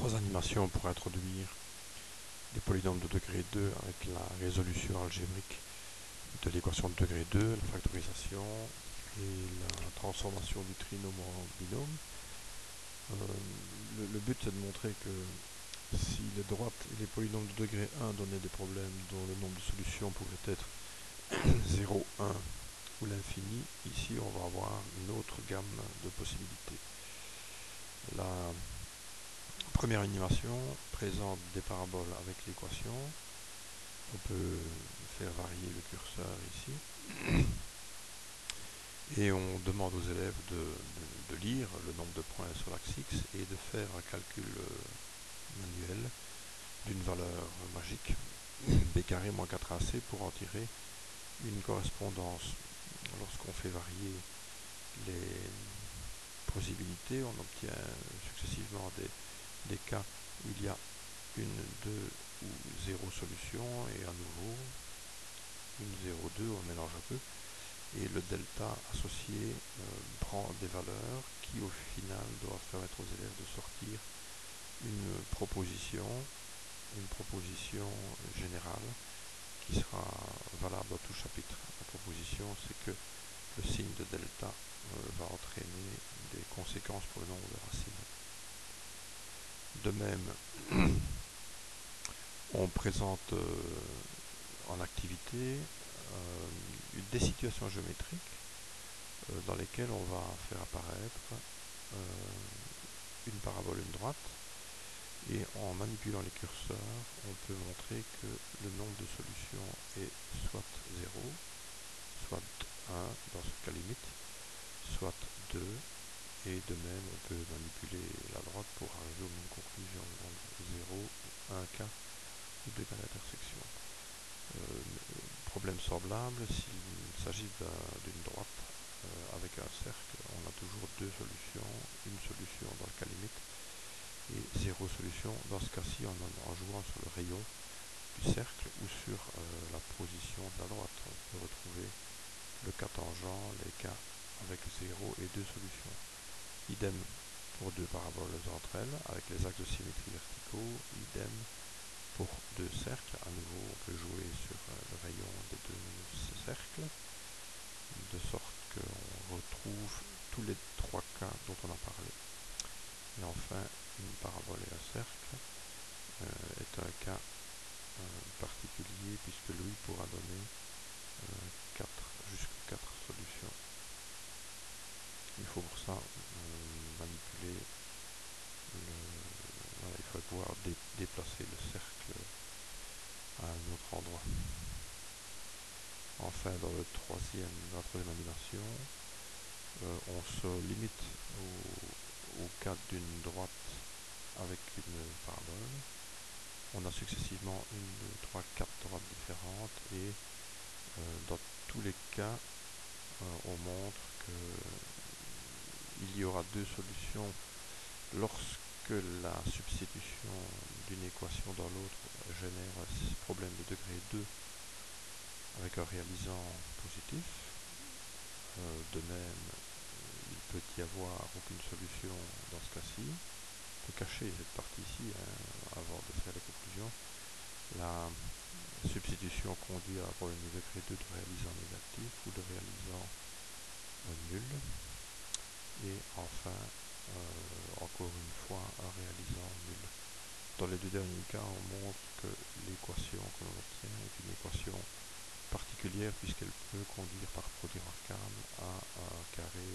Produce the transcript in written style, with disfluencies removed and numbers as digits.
trois animations pour introduire les polynômes de degré 2 avec la résolution algébrique de l'équation de degré 2, la factorisation et la transformation du trinôme en binôme. Le but c'est de montrer que si les droites et les polynômes de degré 1 donnaient des problèmes dont le nombre de solutions pouvait être 0, 1 ou l'infini, ici on va avoir une autre gamme de possibilités. La première animation présente des paraboles avec l'équation. On peut faire varier le curseur ici. Et on demande aux élèves de lire le nombre de points sur l'axe X et de faire un calcul manuel d'une valeur magique, b carré moins 4ac, pour en tirer une correspondance. Lorsqu'on fait varier les possibilités, on obtient successivement des cas où il y a une, deux ou zéro solution, et à nouveau une, 0, 2, on mélange un peu, et le delta associé prend des valeurs qui au final doivent permettre aux élèves de sortir une proposition générale qui sera valable dans tout chapitre. La proposition, c'est que le signe de delta va entraîner des conséquences pour le nombre de racines. De même, on présente en activité des situations géométriques dans lesquelles on va faire apparaître une parabole, une droite, et en manipulant les curseurs, on peut montrer que le nombre de solutions est soit 0, soit 1 dans ce cas limite, soit 2, et de même on peut manipuler la droite pour arriver aux mêmes conclusions, donc 0, 1 cas ou 2 cas d'intersection. Problème semblable, s'il s'agit d'une droite avec un cercle, on a toujours deux solutions, une solution dans le cas limite et zéro solution dans ce cas-ci en jouant sur le rayon du cercle ou sur la position de la droite. On peut retrouver le cas tangent, les cas avec 0 et deux solutions. Idem pour deux paraboles entre elles avec les axes de symétrie verticaux, idem pour deux cercles. À nouveau, on peut jouer sur le rayon des deux cercles, de sorte qu'on retrouve tous les trois cas dont on a parlé. Et enfin, une parabole et un cercle est un cas particulier, puisque Louis pourra donner jusqu'à 4 solutions. Il faut pour ça manipuler voilà, il faut pouvoir déplacer le cercle à un autre endroit. Enfin, dans la troisième animation, on se limite au cas d'une droite avec une parabole. On a successivement 1, 2, 3, 4 droites différentes, et dans tous les cas, on montre qu'il y aura deux solutions lorsque la substitution d'une équation dans l'autre génère un problème de degré 2 avec un réalisant positif. De même, il peut y avoir aucune solution dans ce cas-ci. On peut cacher cette partie-ci avant de faire les conclusions. La substitution conduit à un problème de degré 2 de réalisant négatif ou de réalisant nul. Et enfin, encore une fois, un réalisant nul. Dans les deux derniers cas, on montre que l'équation que l'on obtient est une équation particulière, puisqu'elle peut conduire par produit Arkham à un carré